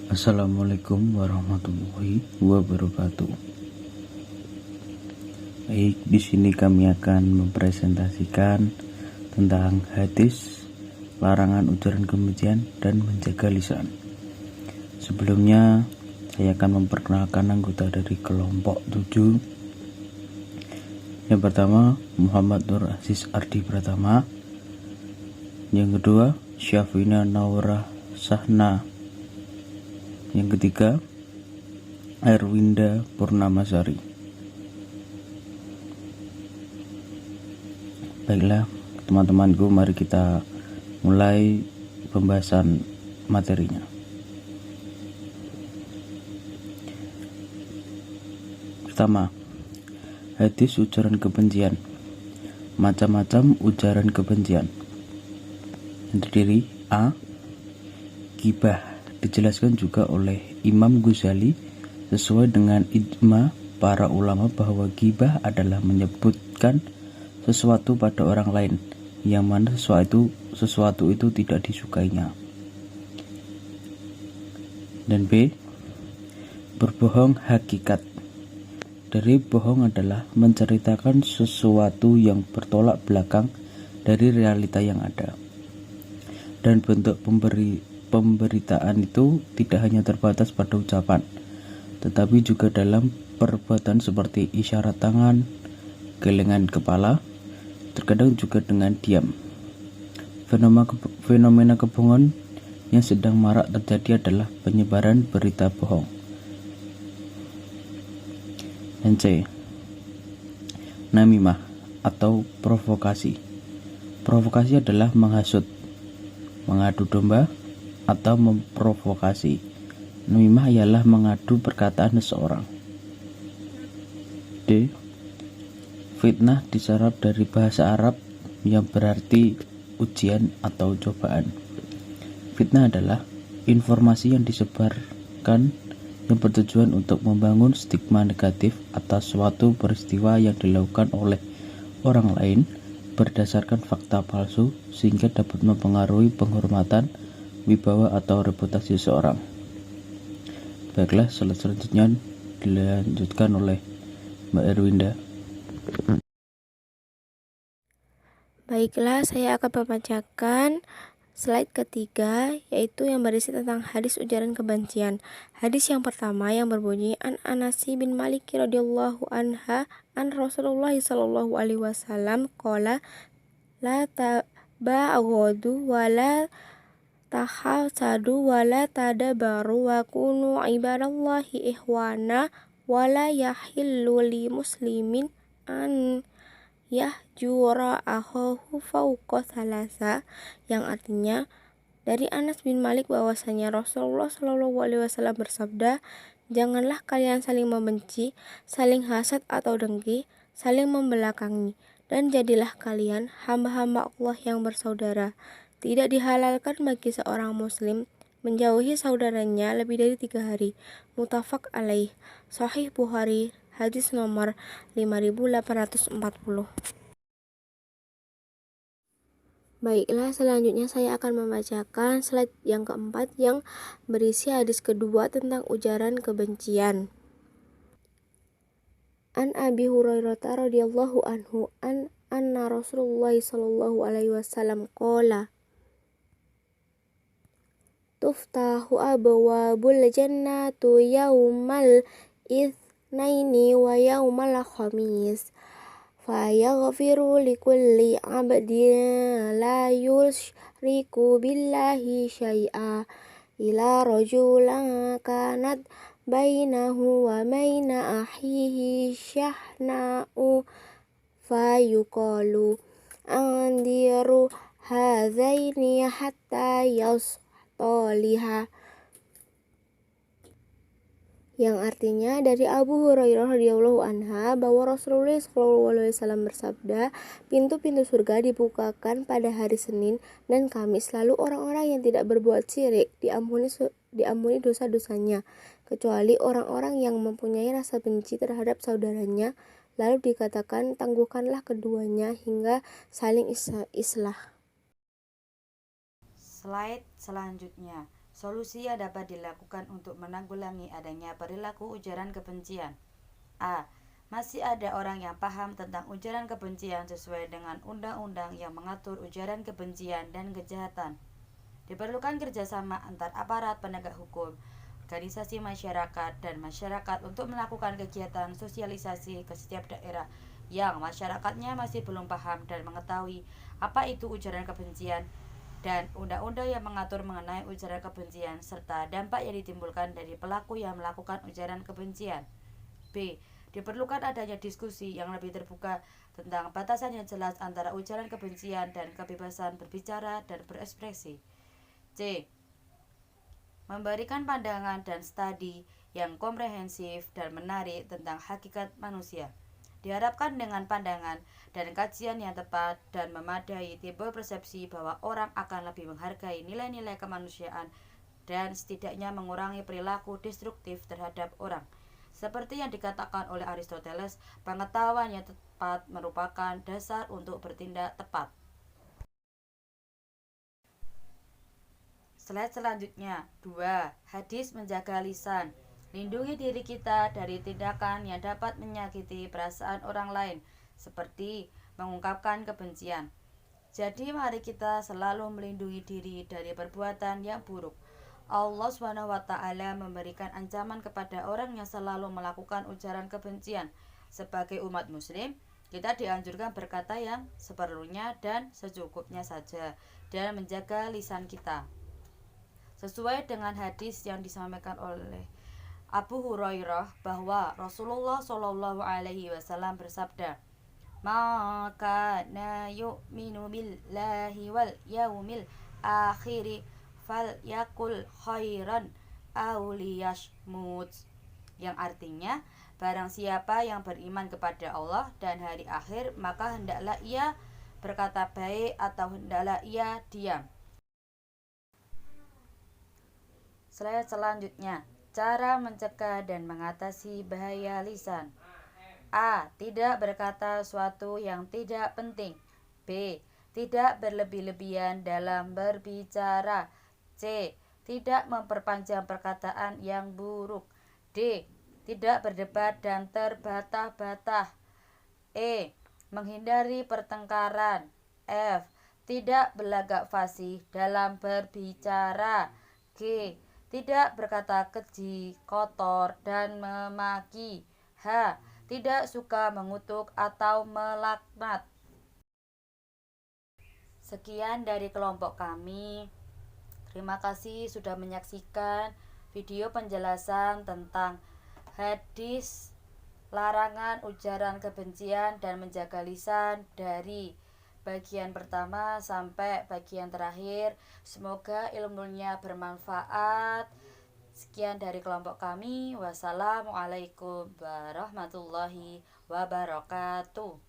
Assalamualaikum warahmatullahi wabarakatuh. Baik, di sini kami akan mempresentasikan tentang hadis larangan ujaran kebencian dan menjaga lisan. Sebelumnya, saya akan memperkenalkan anggota dari kelompok 7. Yang pertama, Muhammad Nur Aziz Ardi Pratama. Yang kedua, Syafina Naurah Sahna. Yang ketiga, Erwinda Purnamasari. Baiklah teman-temanku, mari kita mulai pembahasan materinya. Pertama, hadis ujaran kebencian. Macam-macam ujaran kebencian yang terdiri A. Ghibah. Dijelaskan juga oleh Imam Ghazali sesuai dengan ijma para ulama bahwa ghibah adalah menyebutkan sesuatu pada orang lain yang mana sesuatu itu tidak disukainya. Dan B. Berbohong hakikat. Dari bohong adalah menceritakan sesuatu yang bertolak belakang dari realita yang ada. Dan bentuk pemberitaan itu tidak hanya terbatas pada ucapan, tetapi juga dalam perbuatan seperti isyarat tangan, gelengan kepala, terkadang juga dengan diam. Fenomena kebohongan yang sedang marak terjadi adalah penyebaran berita bohong. Dan C. Namimah atau provokasi. Provokasi adalah menghasut, mengadu domba, atau memprovokasi. Namimah ialah mengadu perkataan seseorang. D. Fitnah diserap dari bahasa Arab yang berarti ujian atau cobaan. Fitnah adalah informasi yang disebarkan yang bertujuan untuk membangun stigma negatif atas suatu peristiwa yang dilakukan oleh orang lain berdasarkan fakta palsu sehingga dapat mempengaruhi penghormatan, wibawa atau reputasi seseorang. Baiklah, selanjutnya dilanjutkan oleh Mbak Erwinda. Baiklah, saya akan membacakan slide ketiga, yaitu yang berisi tentang hadis ujaran kebencian. Hadis yang pertama yang berbunyi An Anasi bin Malik radhiyallahu anha an Rasulullah sallallahu alaihi wasallam qala la taba'ghadu wa la tahasadu wa la tadabaru wa kunu ibadallahi ihwana wa la yahillu li muslimin an yahjura akhahu fauqa thalasa, yang artinya dari Anas bin Malik bahwasanya Rasulullah Shallallahu alaihi wasallam bersabda, janganlah kalian saling membenci, saling hasad atau dengki, saling membelakangi, dan jadilah kalian hamba-hamba Allah yang bersaudara. Tidak dihalalkan bagi seorang muslim menjauhi saudaranya lebih dari 3 hari. Muttafaq alaih. Sahih Bukhari, hadis nomor 5840. Baiklah, selanjutnya saya akan membacakan slide yang keempat yang berisi hadis kedua tentang ujaran kebencian. An Abi Hurairah radhiyallahu anhu anna Rasulullah sallallahu alaihi wasallam qala tuftahu abwabul jannatu yaumal itsnaini wa yaumal khamis fayaghfiru likulli abdin la yushriku billahi syai'a ila rajulan kanat bainahu wa baina akhihi syahna'u fayuqalu andiru hadzaini hatta yastaliha, yang artinya dari Abu Hurairah radhiyallahu anha bahwa Rasulullah SAW bersabda, pintu-pintu surga dibukakan pada hari Senin dan Kamis, lalu orang-orang yang tidak berbuat syirik diampuni dosa-dosanya, kecuali orang-orang yang mempunyai rasa benci terhadap saudaranya, lalu dikatakan tangguhkanlah keduanya hingga saling islah. Slide selanjutnya, Solusi yang dapat dilakukan untuk menanggulangi adanya perilaku ujaran kebencian. A. Masih ada orang yang paham tentang ujaran kebencian sesuai dengan undang-undang yang mengatur ujaran kebencian dan kejahatan. Diperlukan kerjasama antar aparat penegak hukum, organisasi masyarakat, dan masyarakat untuk melakukan kegiatan sosialisasi ke setiap daerah yang masyarakatnya masih belum paham dan mengetahui apa itu ujaran kebencian dan undang-undang yang mengatur mengenai ujaran kebencian serta dampak yang ditimbulkan dari pelaku yang melakukan ujaran kebencian. B. Diperlukan adanya diskusi yang lebih terbuka tentang batasan yang jelas antara ujaran kebencian dan kebebasan berbicara dan berekspresi. C. Memberikan pandangan dan studi yang komprehensif dan menarik tentang hakikat manusia. Diharapkan dengan pandangan dan kajian yang tepat dan memadai timbul persepsi bahwa orang akan lebih menghargai nilai-nilai kemanusiaan dan setidaknya mengurangi perilaku destruktif terhadap orang. Seperti yang dikatakan oleh Aristoteles, pengetahuan yang tepat merupakan dasar untuk bertindak tepat. Slide selanjutnya, 2. Hadis menjaga lisan. Lindungi diri kita dari tindakan yang dapat menyakiti perasaan orang lain, seperti mengungkapkan kebencian. Jadi mari kita selalu melindungi diri dari perbuatan yang buruk. Allah SWT memberikan ancaman kepada orang yang selalu melakukan ujaran kebencian. Sebagai umat muslim, kita dianjurkan berkata yang seperlunya dan secukupnya saja, dan menjaga lisan kita. Sesuai dengan hadis yang disampaikan oleh Abu Hurairah bahwa Rasulullah SAW bersabda, "Maka na yu'minu billahi wal yaumil akhiri fal yakul khairan aw liyashmut," yang artinya, barang siapa yang beriman kepada Allah dan hari akhir, maka hendaklah ia berkata baik atau hendaklah ia diam. Slide selanjutnya, cara mencegah dan mengatasi bahaya lisan. A. Tidak berkata sesuatu yang tidak penting. B. Tidak berlebih-lebihan dalam berbicara. C. Tidak memperpanjang perkataan yang buruk. D. Tidak berdebat dan terbantah-bantah. E. Menghindari pertengkaran. F. Tidak berlagak fasih dalam berbicara. G. Tidak berkata keji, kotor, dan memaki. H. Tidak suka mengutuk atau melaknat. Sekian dari kelompok kami. Terima kasih sudah menyaksikan video penjelasan tentang hadis larangan ujaran kebencian dan menjaga lisan dari bagian pertama sampai bagian terakhir. Semoga ilmunya bermanfaat. Sekian dari kelompok kami. Wassalamualaikum warahmatullahi wabarakatuh.